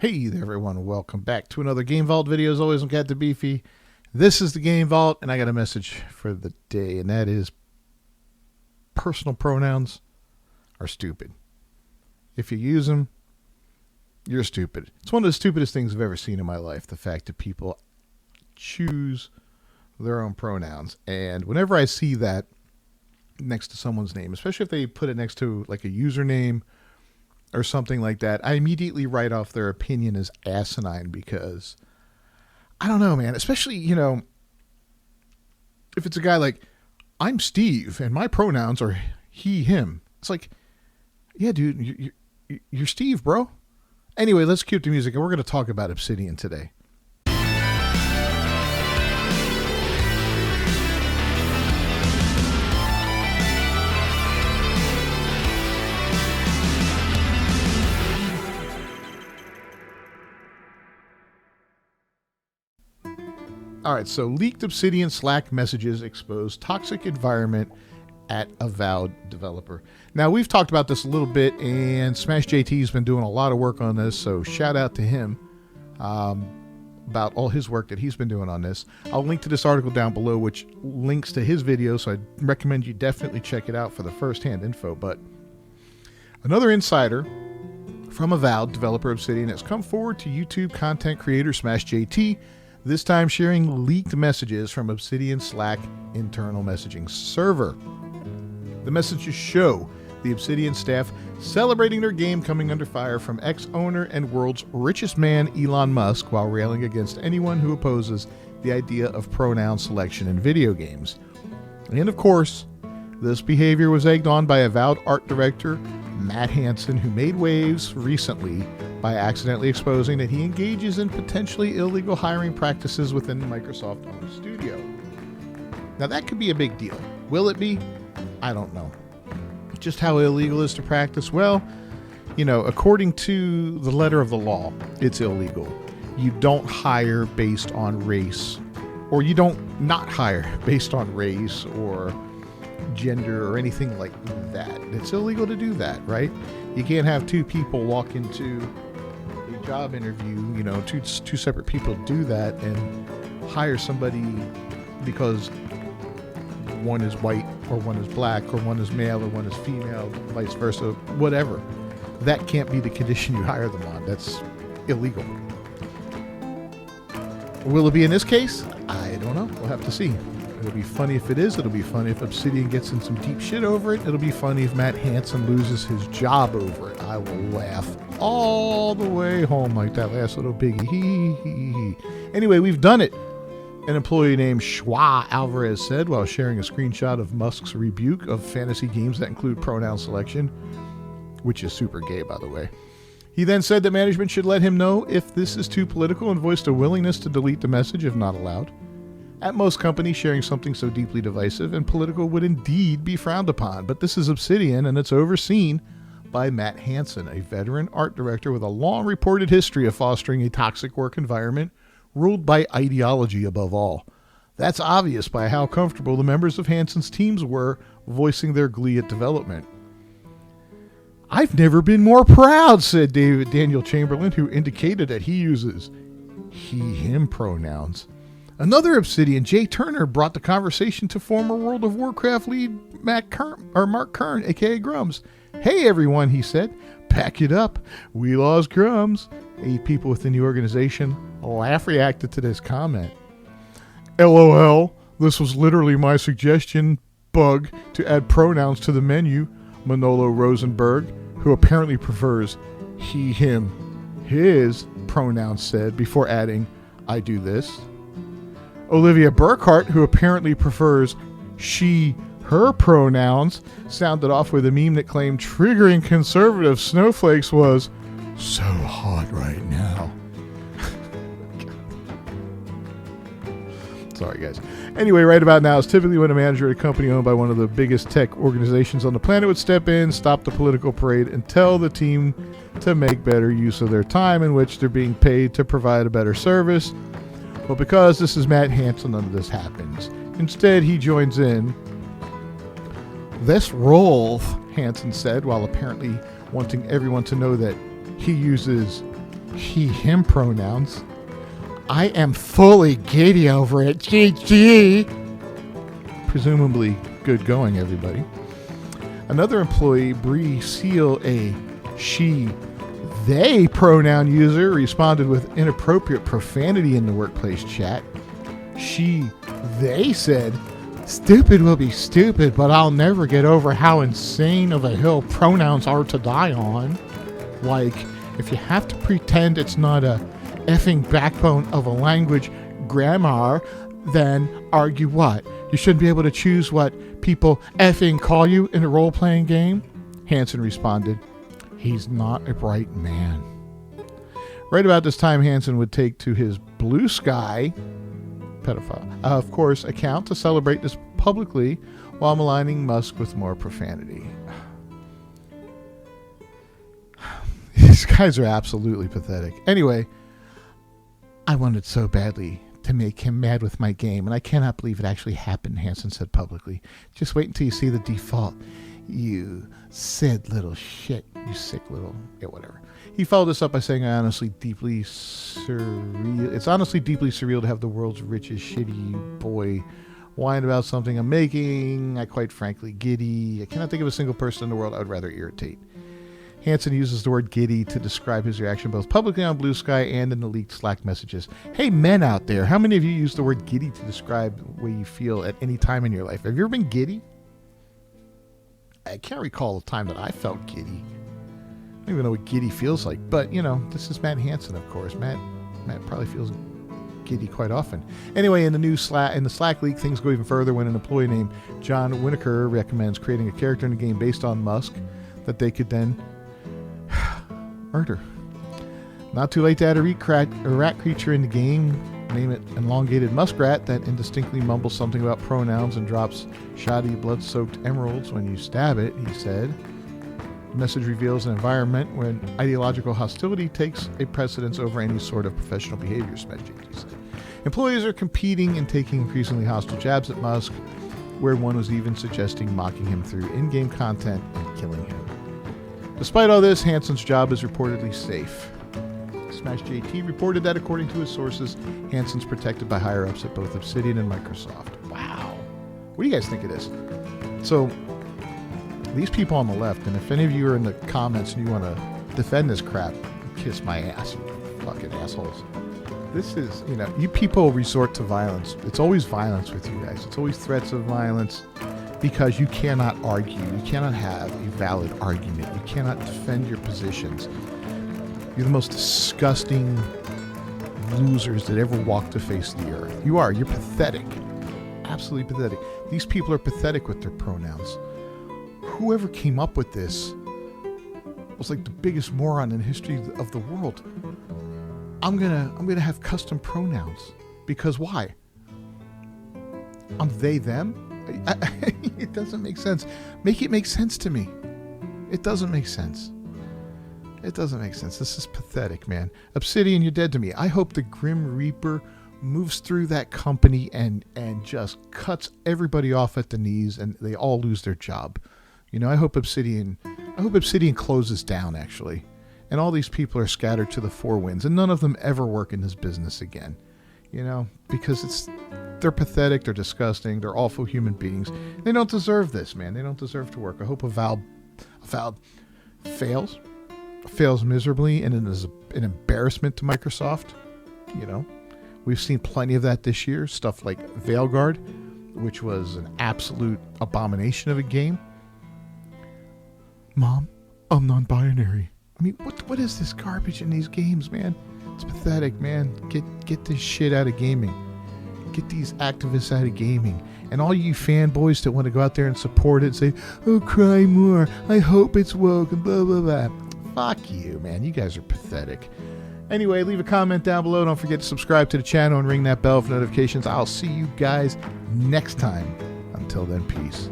Hey there everyone, welcome back to another Game Vault video. As always, I'm Captain Beefy. This is the Game Vault, and I got a message for the day, and that is personal pronouns are stupid. If you use them, you're stupid. It's one of the stupidest things I've ever seen in my life, the fact that people choose their own pronouns. And whenever I see that next to someone's name, especially if they put it next to like a username or something like that, I immediately write off their opinion as asinine because I don't know, man. Especially, if it's a guy like, I'm Steve and my pronouns are he, him. It's like, yeah, dude, you're Steve, bro. Anyway, let's cue up the music and we're going to talk about Obsidian today. All right, so leaked Obsidian Slack messages expose toxic environment at Avowed developer. Now, we've talked about this a little bit, and Smash JT's been doing a lot of work on this, so shout out to him about all his work that he's been doing on this. I'll link to this article down below, which links to his video, so I recommend you definitely check it out for the first-hand info. But another insider from Avowed developer Obsidian has come forward to YouTube content creator Smash JT, this time sharing leaked messages from Obsidian Slack internal messaging server. The messages show the Obsidian staff celebrating their game coming under fire from ex-owner and world's richest man Elon Musk while railing against anyone who opposes the idea of pronoun selection in video games. And of course, this behavior was egged on by Avowed art director Matt Hansen, who made waves recently by accidentally exposing that he engages in potentially illegal hiring practices within the Microsoft-owned studio. Now, that could be a big deal. Will it be? I don't know. Just how illegal is to practice? Well, according to the letter of the law, it's illegal. You don't hire based on race, or you don't not hire based on race or gender or anything like that. It's illegal to do that, right? You can't have two people walk into a job interview, two separate people do that and hire somebody because one is white or one is black or one is male or one is female, vice versa, whatever. That can't be the condition you hire them on. That's illegal. Will it be in this case? I don't know. We'll have to see. It'll be funny if it is. It'll be funny if Obsidian gets in some deep shit over it. It'll be funny if Matt Hansen loses his job over it. I will laugh all the way home like that last little biggie. Anyway, we've done it. An employee named Schwa Alvarez said while sharing a screenshot of Musk's rebuke of fantasy games that include pronoun selection, which is super gay, by the way. He then said that management should let him know if this is too political and voiced a willingness to delete the message if not allowed. At most companies, sharing something so deeply divisive and political would indeed be frowned upon, but this is Obsidian and it's overseen by Matt Hansen, a veteran art director with a long reported history of fostering a toxic work environment ruled by ideology above all. That's obvious by how comfortable the members of Hansen's teams were voicing their glee at development. I've never been more proud, said Daniel Chamberlain, who indicated that he uses he, him pronouns. Another Obsidian, Jay Turner, brought the conversation to former World of Warcraft lead Mark Kern, aka Grums. Hey everyone, he said, pack it up. We lost Grums. 8 people within the organization reacted to this comment. LOL, this was literally my suggestion, bug, to add pronouns to the menu, Manolo Rosenberg, who apparently prefers he, him, his pronouns said before adding, I do this. Olivia Burkhart, who apparently prefers she, her pronouns, sounded off with a meme that claimed triggering conservative snowflakes was so hot right now. Sorry, guys. Anyway, right about now is typically when a manager at a company owned by one of the biggest tech organizations on the planet would step in, stop the political parade, and tell the team to make better use of their time in which they're being paid to provide a better service. But because this is Matt Hansen, none of this happens. Instead, he joins in. This role, Hansen said, while apparently wanting everyone to know that he uses he, him pronouns. I am fully giddy over it. GG. Presumably good going, everybody. Another employee, Bree Seal, a she, they pronoun user, responded with inappropriate profanity in the workplace chat. She, they said, "Stupid will be stupid, but I'll never get over how insane of a hill pronouns are to die on." Like, if you have to pretend it's not a effing backbone of a language grammar, then argue what? You shouldn't be able to choose what people effing call you in a role-playing game? Hansen responded, "He's not a bright man." Right about this time, Hansen would take to his Blue Sky pedophile, of course, account to celebrate this publicly while maligning Musk with more profanity. These guys are absolutely pathetic. Anyway, I wanted so badly to make him mad with my game, and I cannot believe it actually happened, Hansen said publicly. Just wait until you see the default. You said little shit. You sick little... Yeah, whatever. He followed this up by saying, it's honestly deeply surreal to have the world's richest shitty boy whine about something I'm making. I quite frankly giddy. I cannot think of a single person in the world I would rather irritate. Hansen uses the word giddy to describe his reaction both publicly on Blue Sky and in the leaked Slack messages. Hey, men out there, how many of you use the word giddy to describe the way you feel at any time in your life? Have you ever been giddy? I can't recall a time that I felt giddy. I don't even know what giddy feels like. But, you know, this is Matt Hansen, of course. Matt probably feels giddy quite often. Anyway, in the Slack leak, things go even further when an employee named John Winokur recommends creating a character in the game based on Musk that they could then murder. Not too late to add a rat creature in the game. Name it elongated muskrat that indistinctly mumbles something about pronouns and drops shoddy blood-soaked emeralds when you stab it, he said. The message reveals an environment when ideological hostility takes a precedence over any sort of professional behavior, Smedjic, he said. Employees are competing and taking increasingly hostile jabs at Musk, where one was even suggesting mocking him through in-game content and killing him. Despite all this, Hansen's job is reportedly safe. Smash JT reported that, according to his sources, Hansen's protected by higher-ups at both Obsidian and Microsoft. Wow. What do you guys think of this? So, these people on the left, and if any of you are in the comments and you want to defend this crap, kiss my ass, you fucking assholes. This is, you know, you people resort to violence. It's always violence with you guys. It's always threats of violence because you cannot argue. You cannot have a valid argument. You cannot defend your positions. You're the most disgusting losers that ever walked the face of the earth. You are. You're pathetic. Absolutely pathetic. These people are pathetic with their pronouns. Whoever came up with this was like the biggest moron in the history of the world. I'm gonna have custom pronouns. Because why? I'm they, them? It doesn't make sense. Make it make sense to me. It doesn't make sense. It doesn't make sense. This is pathetic, man. Obsidian, you're dead to me. I hope the Grim Reaper moves through that company and just cuts everybody off at the knees and they all lose their job. You know, I hope Obsidian closes down, actually. And all these people are scattered to the four winds and none of them ever work in this business again. You know, because they're pathetic, they're disgusting, they're awful human beings. They don't deserve this, man. They don't deserve to work. I hope Avowed fails miserably and is an embarrassment to Microsoft. You know, we've seen plenty of that this year. Stuff like Veilguard, which was an absolute abomination of a game. Mom, I'm non-binary. I mean, what is this garbage in these games, man? It's pathetic, man. Get this shit out of gaming. Get these activists out of gaming. And all you fanboys that want to go out there and support it and say, oh, cry more. I hope it's woke and blah, blah, blah. Fuck you, man. You guys are pathetic. Anyway, leave a comment down below. Don't forget to subscribe to the channel and ring that bell for notifications. I'll see you guys next time. Until then, peace.